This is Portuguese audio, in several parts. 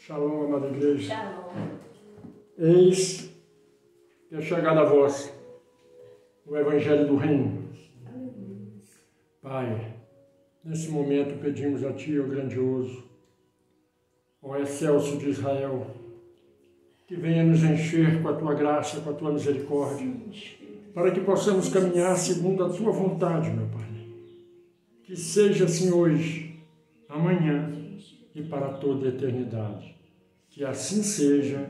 Shalom, amada igreja. Shalom. Eis que é chegado a vós o Evangelho do Reino. Pai, nesse momento pedimos a Ti, ó grandioso, ó excelso de Israel, que venha nos encher com a Tua graça, com a Tua misericórdia, para que possamos caminhar segundo a Tua vontade, meu Pai. Que seja assim hoje, amanhã e para toda a eternidade. Que assim seja,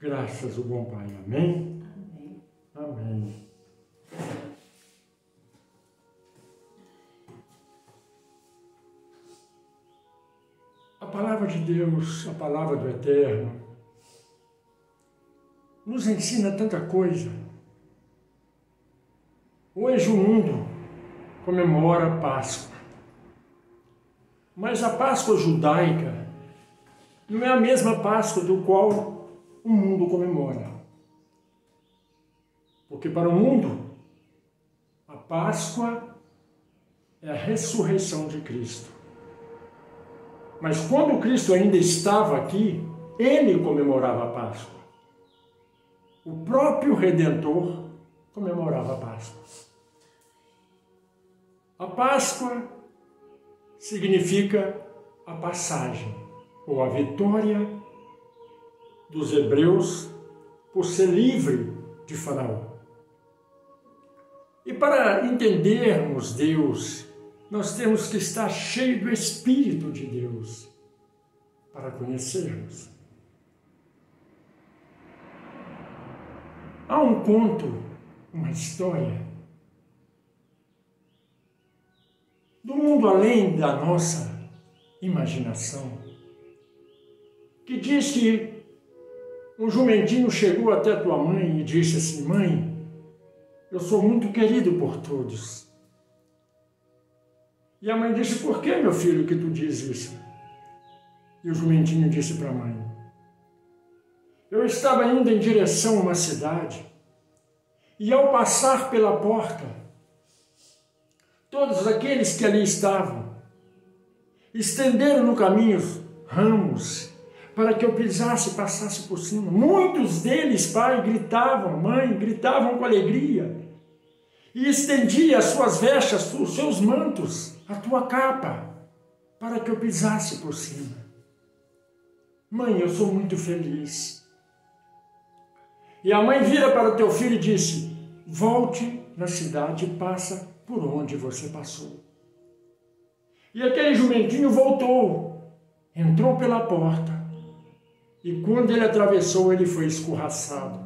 graças ao bom Pai. Amém? Amém. A palavra de Deus, a palavra do Eterno, nos ensina tanta coisa. Hoje o mundo comemora a Páscoa. Mas a Páscoa judaica não é a mesma Páscoa do qual o mundo comemora. Porque para o mundo, a Páscoa é a ressurreição de Cristo. Mas quando Cristo ainda estava aqui, ele comemorava a Páscoa. O próprio Redentor comemorava a Páscoa. A Páscoa significa a passagem, ou a vitória dos hebreus por ser livre de Faraó. E para entendermos Deus, nós temos que estar cheios do Espírito de Deus para conhecermos. Há um conto, uma história do mundo além da nossa imaginação, que diz que um jumentinho chegou até a tua mãe e disse assim: mãe, eu sou muito querido por todos. E a mãe disse: por que, meu filho, que tu diz isso? E o jumentinho disse para a mãe: eu estava indo em direção a uma cidade e ao passar pela porta, todos aqueles que ali estavam estenderam no caminho ramos para que eu pisasse e passasse por cima. Muitos deles, pai, gritavam, mãe, gritavam com alegria e estendia as suas vestes, os seus mantos, a tua capa, para que eu pisasse por cima. Mãe, eu sou muito feliz. E a mãe vira para o teu filho e disse: volte na cidade e passa por onde você passou. E aquele jumentinho voltou, entrou pela porta, e quando ele atravessou, ele foi escorraçado.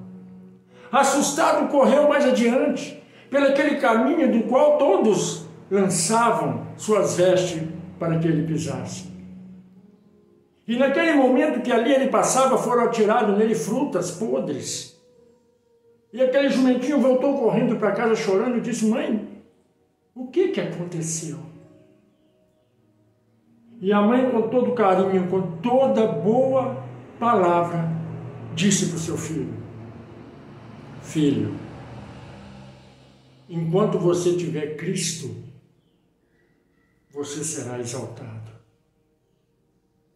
Assustado, correu mais adiante, pelo aquele caminho do qual todos lançavam suas vestes para que ele pisasse. E naquele momento que ali ele passava, foram atiradas nele frutas podres. E aquele jumentinho voltou correndo para casa chorando e disse: mãe, o que aconteceu? E a mãe, com todo carinho, com toda boa palavra, disse para o seu filho: filho, enquanto você tiver Cristo, você será exaltado.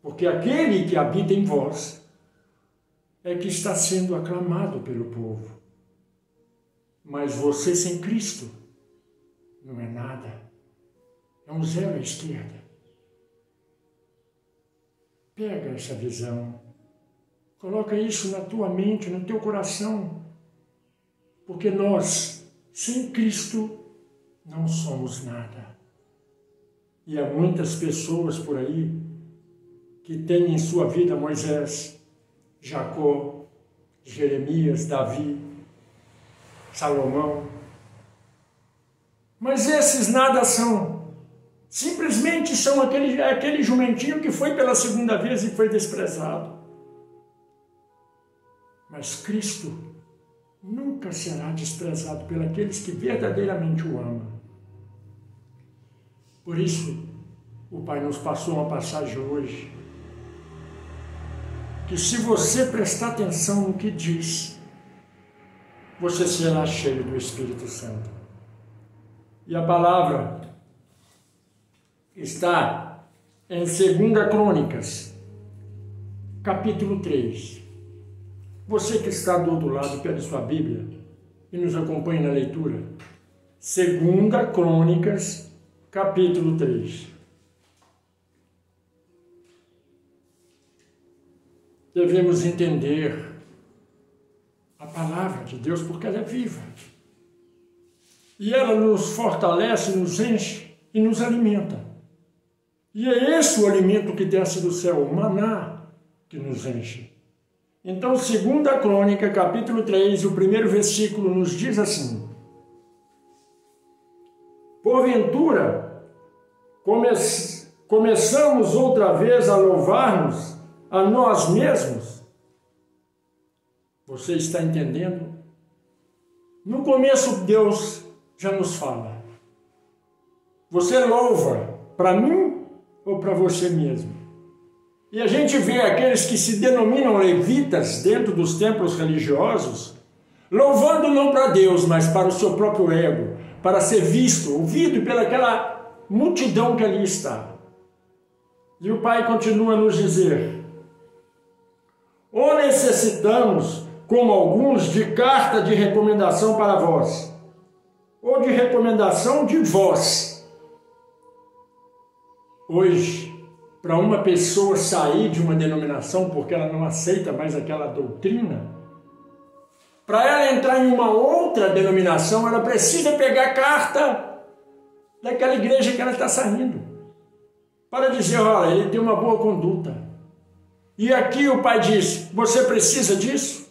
Porque aquele que habita em vós é que está sendo aclamado pelo povo. Mas você sem Cristo não é nada. É um zero à esquerda. Pega essa visão. Coloca isso na tua mente, no teu coração. Porque nós, sem Cristo, não somos nada. E há muitas pessoas por aí que têm em sua vida Moisés, Jacó, Jeremias, Davi, Salomão. Mas esses nada são. Simplesmente são aquele jumentinho que foi pela segunda vez e foi desprezado. Mas Cristo nunca será desprezado por aqueles que verdadeiramente o amam. Por isso, o Pai nos passou uma passagem hoje, que se você prestar atenção no que diz, você será cheio do Espírito Santo. E a palavra está em 2 Crônicas, capítulo 3. Você que está do outro lado, pede sua Bíblia e nos acompanhe na leitura. 2 Crônicas, capítulo 3. Devemos entender a palavra de Deus porque ela é viva. E ela nos fortalece, nos enche e nos alimenta. E é esse o alimento que desce do céu, o maná, que nos enche. Então, 2 Crônica, capítulo 3, o primeiro versículo nos diz assim: porventura, começamos outra vez a louvar-nos a nós mesmos? Você está entendendo? No começo, Deus já nos fala. Você louva para mim ou para você mesmo? E a gente vê aqueles que se denominam levitas dentro dos templos religiosos, louvando não para Deus, mas para o seu próprio ego, para ser visto, ouvido pelaquela multidão que ali está. E o Pai continua a nos dizer: ou necessitamos, como alguns, de carta de recomendação para vós, ou de recomendação de vós. Hoje, para uma pessoa sair de uma denominação porque ela não aceita mais aquela doutrina, para ela entrar em uma outra denominação, ela precisa pegar a carta daquela igreja que ela está saindo, para dizer: olha, ele tem uma boa conduta. E aqui o Pai diz: você precisa disso?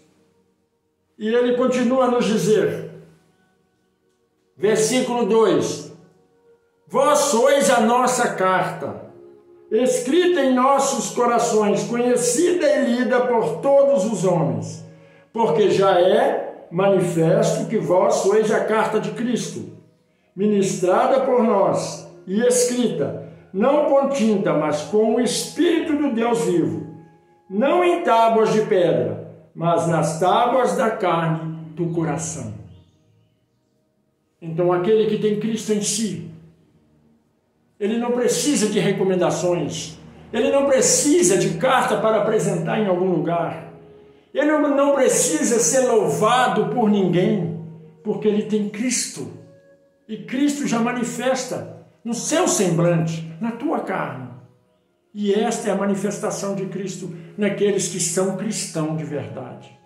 E ele continua a nos dizer, versículo 2: vós sois a nossa carta, escrita em nossos corações, conhecida e lida por todos os homens, porque já é manifesto que vós sois a carta de Cristo, ministrada por nós e escrita, não com tinta, mas com o Espírito do Deus vivo, não em tábuas de pedra, mas nas tábuas da carne do coração. Então, aquele que tem Cristo em si, ele não precisa de recomendações, ele não precisa de carta para apresentar em algum lugar, ele não precisa ser louvado por ninguém, porque ele tem Cristo, e Cristo já manifesta no seu semblante, na tua carne, e esta é a manifestação de Cristo naqueles que são cristãos de verdade.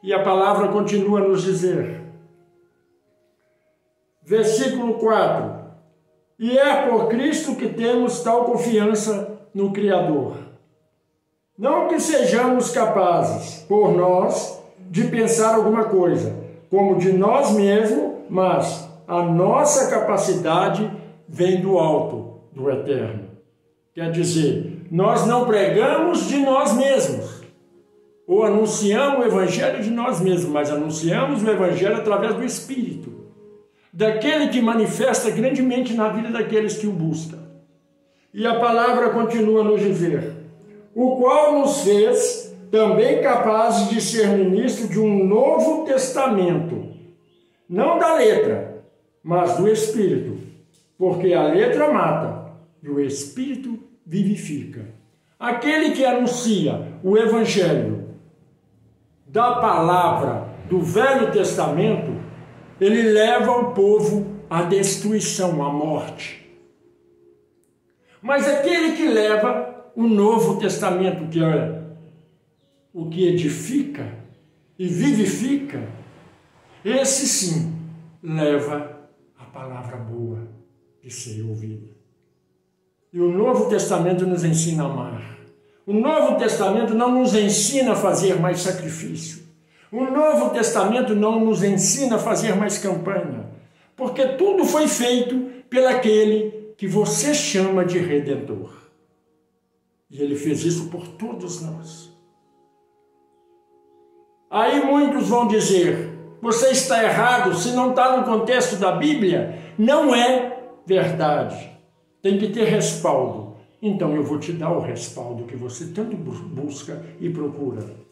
E a palavra continua a nos dizer, versículo 4: e é por Cristo que temos tal confiança no Criador. Não que sejamos capazes, por nós, de pensar alguma coisa, como de nós mesmos, mas a nossa capacidade vem do alto, do eterno. Quer dizer, nós não pregamos de nós mesmos, ou anunciamos o Evangelho de nós mesmos, mas anunciamos o Evangelho através do Espírito, daquele que manifesta grandemente na vida daqueles que o buscam. E a palavra continua a nos dizer, o qual nos fez também capazes de ser ministro de um novo testamento, não da letra, mas do Espírito, porque a letra mata e o Espírito vivifica. Aquele que anuncia o Evangelho da palavra do Velho Testamento, ele leva o povo à destruição, à morte. Mas aquele que leva o Novo Testamento, que é o que edifica e vivifica, esse sim leva a palavra boa de ser ouvida. E o Novo Testamento nos ensina a amar. O Novo Testamento não nos ensina a fazer mais sacrifício. O Novo Testamento não nos ensina a fazer mais campanha, porque tudo foi feito pelaquele que você chama de Redentor. E ele fez isso por todos nós. Aí muitos vão dizer, você está errado, se não está no contexto da Bíblia, não é verdade. Tem que ter respaldo. Então eu vou te dar o respaldo que você tanto busca e procura.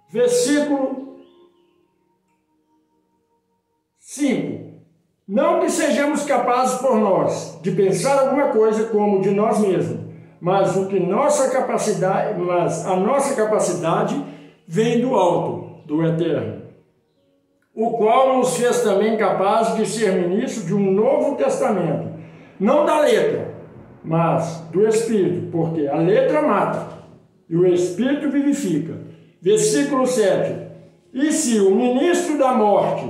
Versículo 5. Não que sejamos capazes por nós de pensar alguma coisa como de nós mesmos, mas a nossa capacidade vem do alto, do eterno, o qual nos fez também capazes de ser ministros de um novo testamento, não da letra, mas do Espírito, porque a letra mata e o Espírito vivifica. Versículo 7. E se o ministro da morte,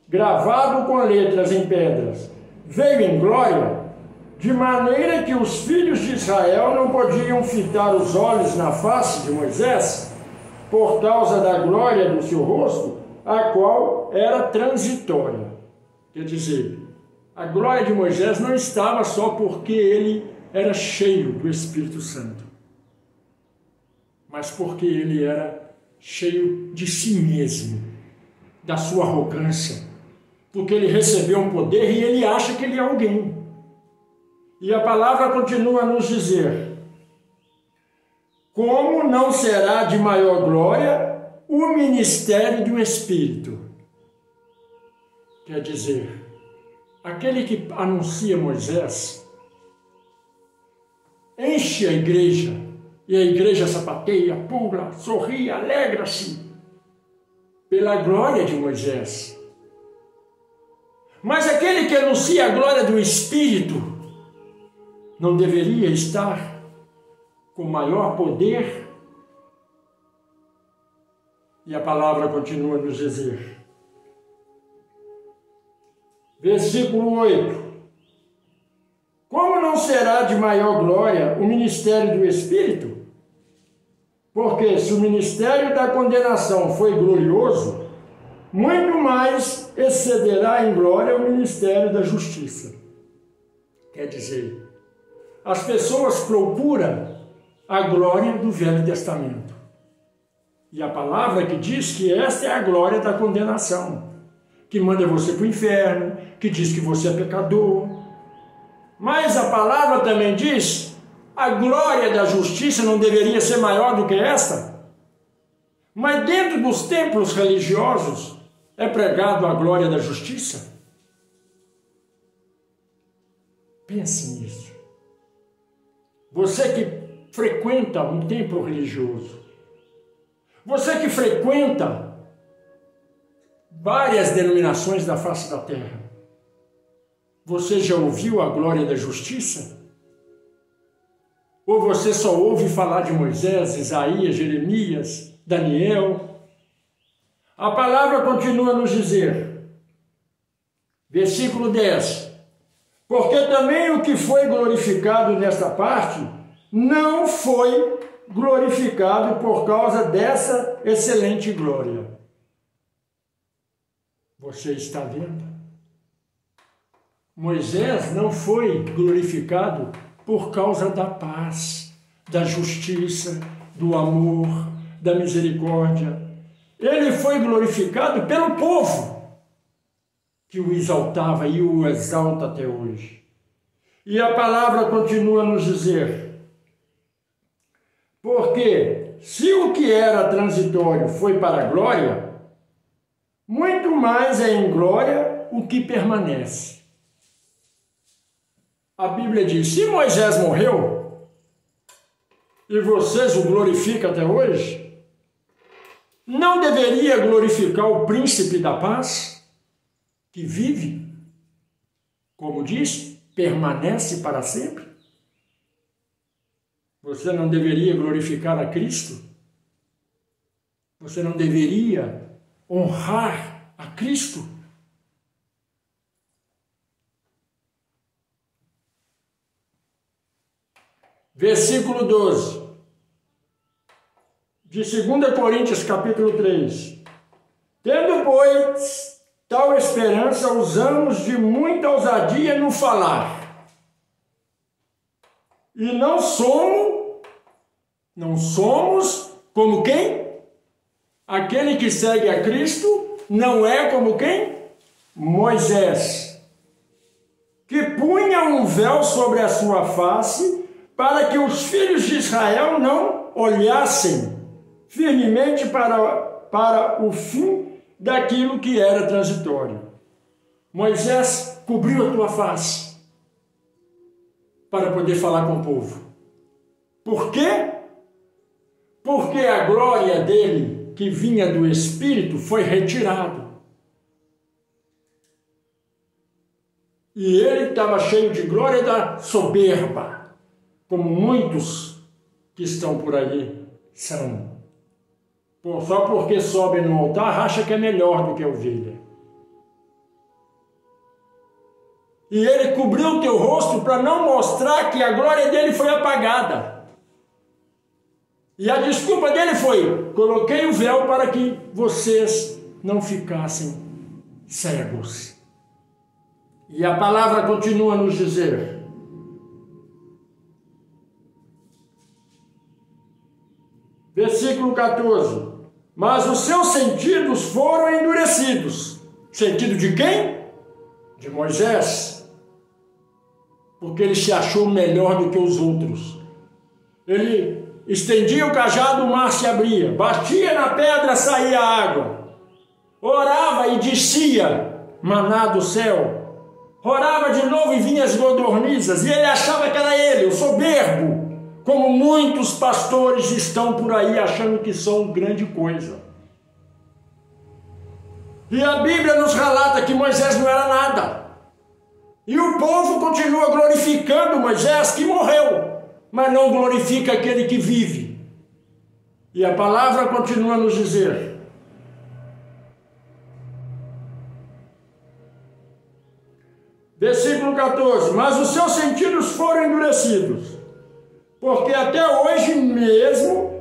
gravado com letras em pedras, veio em glória, de maneira que os filhos de Israel não podiam fitar os olhos na face de Moisés, por causa da glória do seu rosto, a qual era transitória. Quer dizer, a glória de Moisés não estava só porque ele era cheio do Espírito Santo, mas porque ele era cheio de si mesmo, da sua arrogância, porque ele recebeu um poder e ele acha que ele é alguém. E a palavra continua a nos dizer: como não será de maior glória o ministério do Espírito? Quer dizer, aquele que anuncia Moisés enche a igreja, e a igreja sapateia, pula, sorri, alegra-se pela glória de Moisés. Mas aquele que anuncia a glória do Espírito não deveria estar com maior poder? E a palavra continua a nos dizer. Versículo 8. Como não será de maior glória o ministério do Espírito? Porque se o ministério da condenação foi glorioso, muito mais excederá em glória o ministério da justiça. Quer dizer, as pessoas procuram a glória do Velho Testamento. E a palavra que diz que esta é a glória da condenação, que manda você para o inferno, que diz que você é pecador. Mas a palavra também diz: a glória da justiça não deveria ser maior do que esta? Mas dentro dos templos religiosos é pregado a glória da justiça? Pense nisso. Você que frequenta um templo religioso, você que frequenta várias denominações da face da terra, você já ouviu a glória da justiça? Ou você só ouve falar de Moisés, Isaías, Jeremias, Daniel? A palavra continua a nos dizer, versículo 10, porque também o que foi glorificado nesta parte não foi glorificado por causa dessa excelente glória. Você está vendo? Moisés não foi glorificado por causa da paz, da justiça, do amor, da misericórdia. Ele foi glorificado pelo povo que o exaltava e o exalta até hoje. E a palavra continua a nos dizer, porque se o que era transitório foi para a glória, muito mais é em glória o que permanece. A Bíblia diz, se Moisés morreu e vocês o glorificam até hoje, não deveria glorificar o príncipe da paz, que vive, como diz, permanece para sempre? Você não deveria glorificar a Cristo? Você não deveria honrar a Cristo? Versículo 12, de 2 Coríntios, capítulo 3. Tendo, pois, tal esperança, usamos de muita ousadia no falar. E não somos como quem? Aquele que segue a Cristo não é como quem? Moisés, que punha um véu sobre a sua face, para que os filhos de Israel não olhassem firmemente para o fim daquilo que era transitório. Moisés cobriu a tua face para poder falar com o povo. Por quê? Porque a glória dele, que vinha do Espírito, foi retirada. E ele estava cheio de glória e da soberba, como muitos que estão por aí são. Só porque sobe no altar, acha que é melhor do que a ovelha. E ele cobriu o teu rosto para não mostrar que a glória dele foi apagada. E a desculpa dele foi: coloquei o véu para que vocês não ficassem cegos. E a palavra continua a nos dizer: versículo 14: mas os seus sentidos foram endurecidos. Sentido de quem? De Moisés. Porque ele se achou melhor do que os outros. Ele estendia o cajado, o mar se abria. Batia na pedra, saía água. Orava e descia maná do céu. Orava de novo e vinha as codornizes. E ele achava que era ele, o soberbo. Como muitos pastores estão por aí achando que são grande coisa. E a Bíblia nos relata que Moisés não era nada. E o povo continua glorificando Moisés, que morreu, mas não glorifica aquele que vive. E a palavra continua a nos dizer: versículo 14: mas os seus sentidos foram endurecidos, porque até hoje mesmo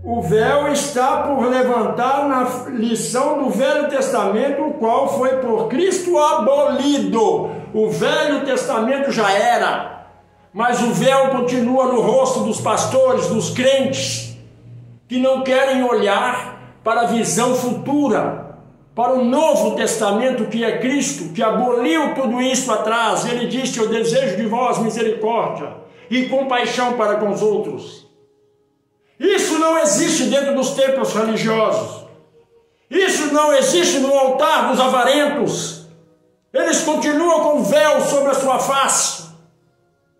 o véu está por levantar na lição do Velho Testamento, o qual foi por Cristo abolido. O Velho Testamento já era, mas o véu continua no rosto dos pastores, dos crentes, que não querem olhar para a visão futura, para o Novo Testamento, que é Cristo, que aboliu tudo isso atrás. Ele disse: eu desejo de vós misericórdia e compaixão para com os outros. Isso não existe dentro dos templos religiosos. Isso não existe no altar dos avarentos. Eles continuam com o véu sobre a sua face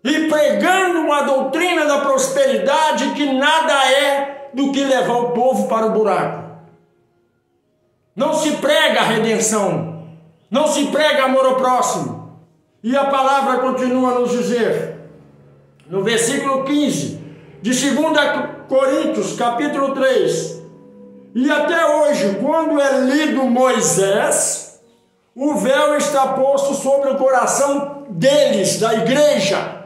e pregando uma doutrina da prosperidade que nada é do que levar o povo para o buraco. Não se prega a redenção, não se prega amor ao próximo. E a palavra continua a nos dizer, no versículo 15 de 2 Coríntios, capítulo 3: e até hoje, quando é lido Moisés, o véu está posto sobre o coração deles, da igreja.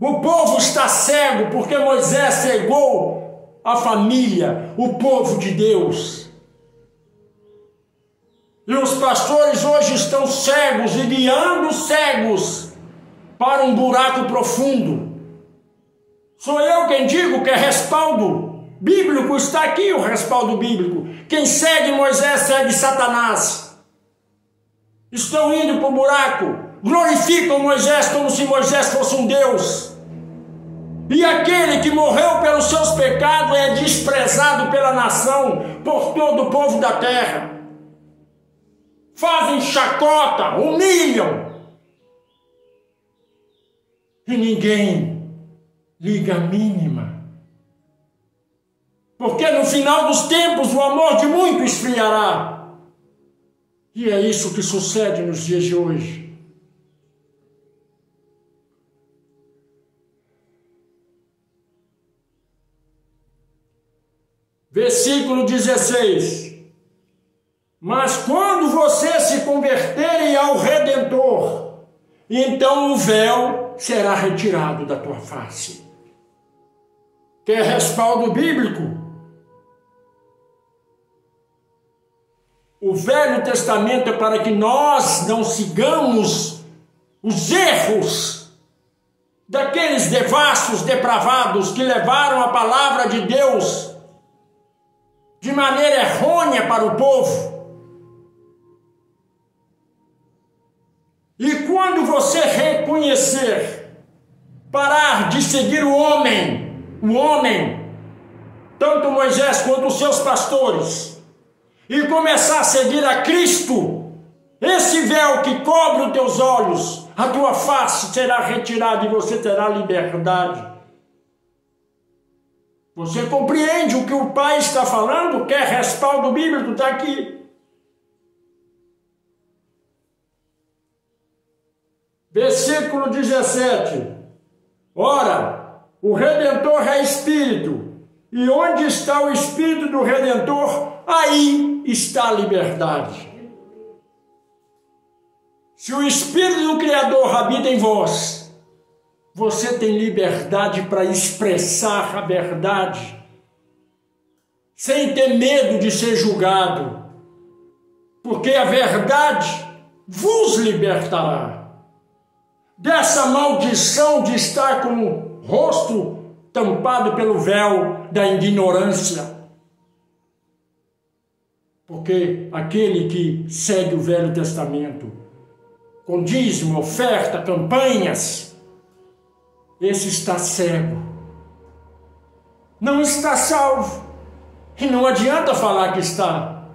O povo está cego porque Moisés cegou a família, o povo de Deus. E os pastores hoje estão cegos e guiando cegos para um buraco profundo. Sou eu quem digo que é respaldo bíblico, está aqui o respaldo bíblico. Quem segue Moisés segue Satanás. Estão indo para o buraco, glorificam Moisés como se Moisés fosse um Deus. E aquele que morreu pelos seus pecados é desprezado pela nação, por todo o povo da terra. Fazem chacota, humilham. E ninguém liga a mínima. Porque no final dos tempos o amor de muito esfriará. E é isso que sucede nos dias de hoje. Versículo 16: mas quando vocês se converterem ao Redentor, então o véu será retirado da tua face. Quer respaldo bíblico? O Velho Testamento é para que nós não sigamos os erros daqueles devassos depravados que levaram a palavra de Deus de maneira errônea para o povo. E quando você reconhecer, parar de seguir o homem, tanto Moisés quanto os seus pastores, e começar a seguir a Cristo, Esse véu que cobre os teus olhos, a tua face será retirada e você terá liberdade. Você compreende o que o Pai está falando? Quer respaldo bíblico? Está aqui. Versículo 17. Ora, o Redentor é Espírito, e onde está o Espírito do Redentor, aí está a liberdade. Se o Espírito do Criador habita em vós, você tem liberdade para expressar a verdade, sem ter medo de ser julgado, porque a verdade vos libertará dessa maldição de estar com o rosto tampado pelo véu da ignorância. Porque aquele que segue o Velho Testamento, com dízimo, oferta, campanhas, esse está cego, não está salvo, e não adianta falar que está,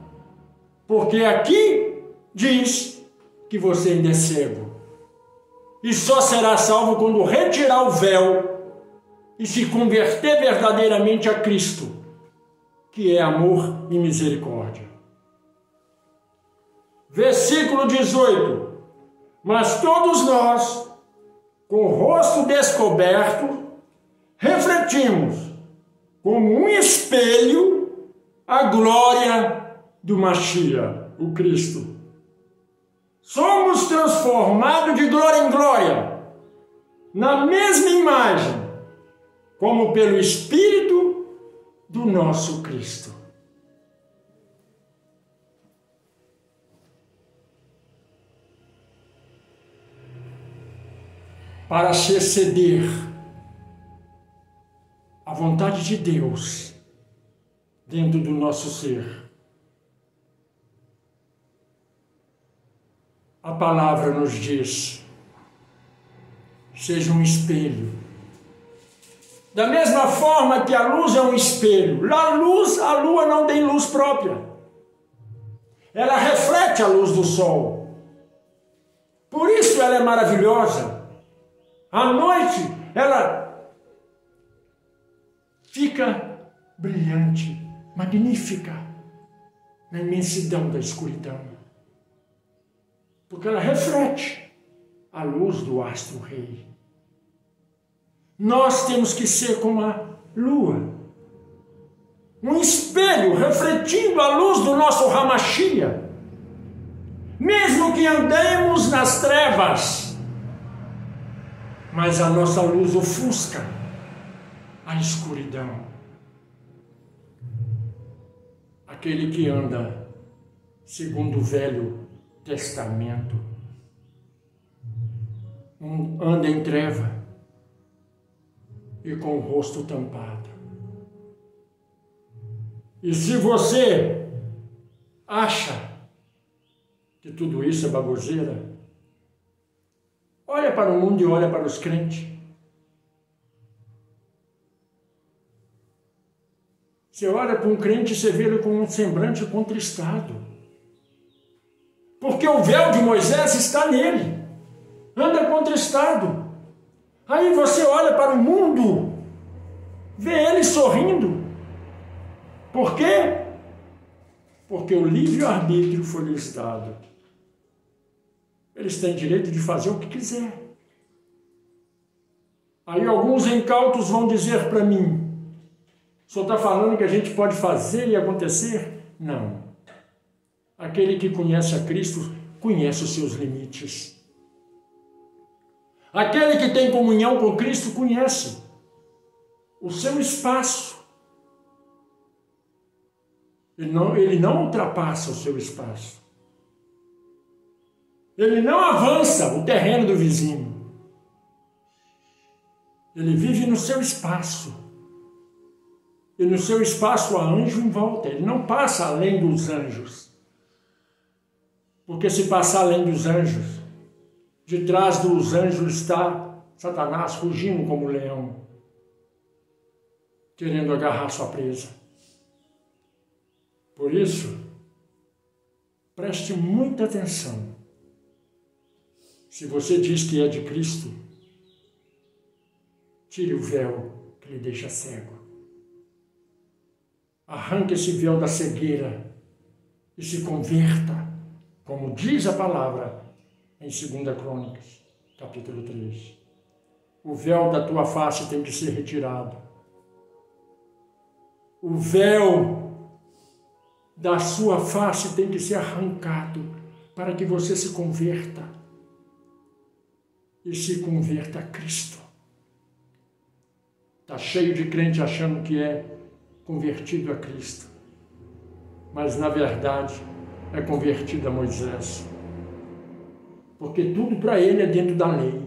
porque aqui diz que você ainda é cego, e só será salvo quando retirar o véu e se converter verdadeiramente a Cristo, que é amor e misericórdia. Versículo 18. Mas todos nós, com o rosto descoberto, refletimos, como um espelho, a glória do Mashiach, o Cristo. Somos transformados de glória em glória, na mesma imagem, como pelo Espírito do nosso Cristo. Para se exceder à vontade de Deus dentro do nosso ser. A palavra nos diz, seja um espelho. Da mesma forma que a luz é um espelho, a lua não tem luz própria. Ela reflete a luz do sol. Por isso ela é maravilhosa. À noite, ela fica brilhante, magnífica, na imensidão da escuridão. Porque ela reflete a luz do astro-rei. Nós temos que ser como a lua, um espelho refletindo a luz do nosso Hamashia. Mesmo que andemos nas trevas, mas a nossa luz ofusca a escuridão. Aquele que anda segundo o Velho Testamento anda em treva e com o rosto tampado. E se você acha que tudo isso é baboseira, olha para o mundo e olha para os crentes. Você olha para um crente e você vê ele com um semblante contristado. Porque o véu de Moisés está nele. Anda contristado. Aí você olha para o mundo, vê ele sorrindo. Por quê? Porque o livre-arbítrio foi lhes dado. Eles têm direito de fazer o que quiser. Aí alguns incautos vão dizer para mim, o senhor está falando que a gente pode fazer e acontecer? Não. Aquele que conhece a Cristo conhece os seus limites. Aquele que tem comunhão com Cristo conhece o seu espaço. Ele não ultrapassa o seu espaço. Ele não avança o terreno do vizinho. Ele vive no seu espaço. E no seu espaço há anjo em volta. Ele não passa além dos anjos. Porque se passar além dos anjos, de trás dos anjos está Satanás rugindo como um leão, querendo agarrar sua presa. Por isso, preste muita atenção Se você diz que é de Cristo, tire o véu que lhe deixa cego. Arranque esse véu da cegueira e se converta, como diz a palavra em 2 Crônicas, capítulo 3. O véu da tua face tem que ser retirado. O véu da sua face tem que ser arrancado para que você se converta e se converta a Cristo. Está cheio de crente achando que é convertido a Cristo, mas na verdade é convertido a Moisés, porque tudo para ele é dentro da lei.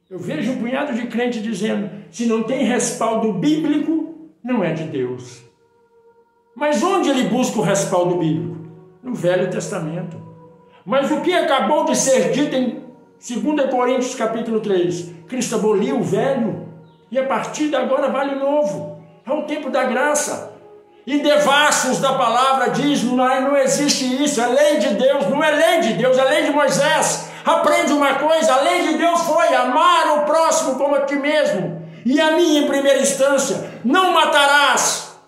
Eu vejo um punhado de crente dizendo, se não tem respaldo bíblico, não é de Deus. Mas onde ele busca o respaldo bíblico? No Velho Testamento. Mas o que acabou de ser dito em 2 Coríntios capítulo 3? Cristo aboliu o velho e a partir de agora vale o novo. É o tempo da graça. E devassos da palavra diz, não existe isso, é lei de Deus, não é lei de Deus, é lei de Moisés. Aprende uma coisa, a lei de Deus foi amar o próximo como a ti mesmo. E a mim em primeira instância, não matarás.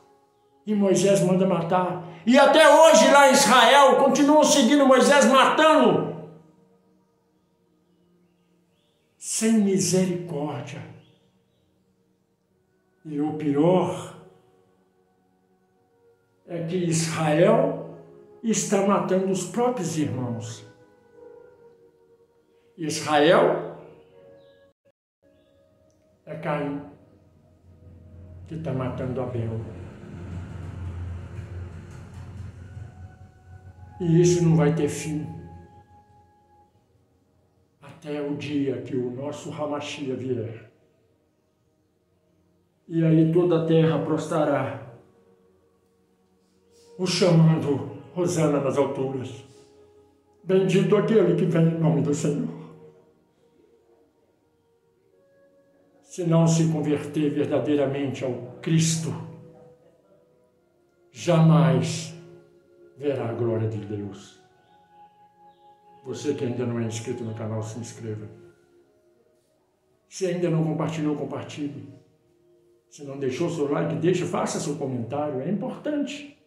E Moisés manda matar. E até hoje lá em Israel continuam seguindo Moisés matando. Sem misericórdia. E o pior é que Israel está matando os próprios irmãos. Israel é Caim que está matando Abel. E isso não vai ter fim até o dia que o nosso Hamashia vier. E aí toda a terra prostrará, o chamando Hosana nas alturas. Bendito aquele que vem em nome do Senhor. Se não se converter verdadeiramente ao Cristo, jamais verá a glória de Deus. Você que ainda não é inscrito no canal, se inscreva. Se ainda não compartilhou, compartilhe. Se não deixou seu like, faça seu comentário. É importante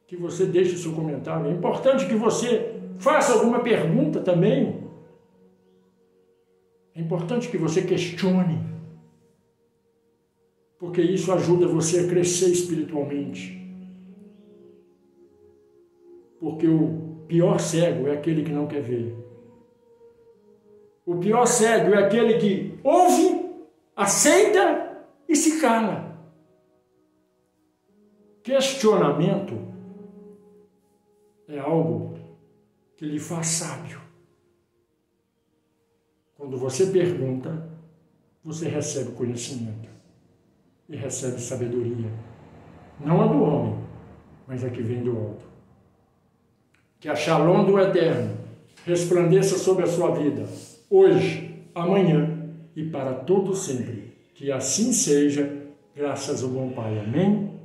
que você deixe seu comentário. É importante que você faça alguma pergunta também. É importante que você questione. Porque isso ajuda você a crescer espiritualmente. Porque o pior cego é aquele que não quer ver. O pior cego é aquele que ouve, aceita e se cala. Questionamento é algo que lhe faz sábio. Quando você pergunta, você recebe conhecimento e recebe sabedoria. Não a do homem, mas a que vem do alto. Que a Shalom do Eterno resplandeça sobre a sua vida, hoje, amanhã e para todo sempre. Que assim seja, graças ao bom Pai. Amém?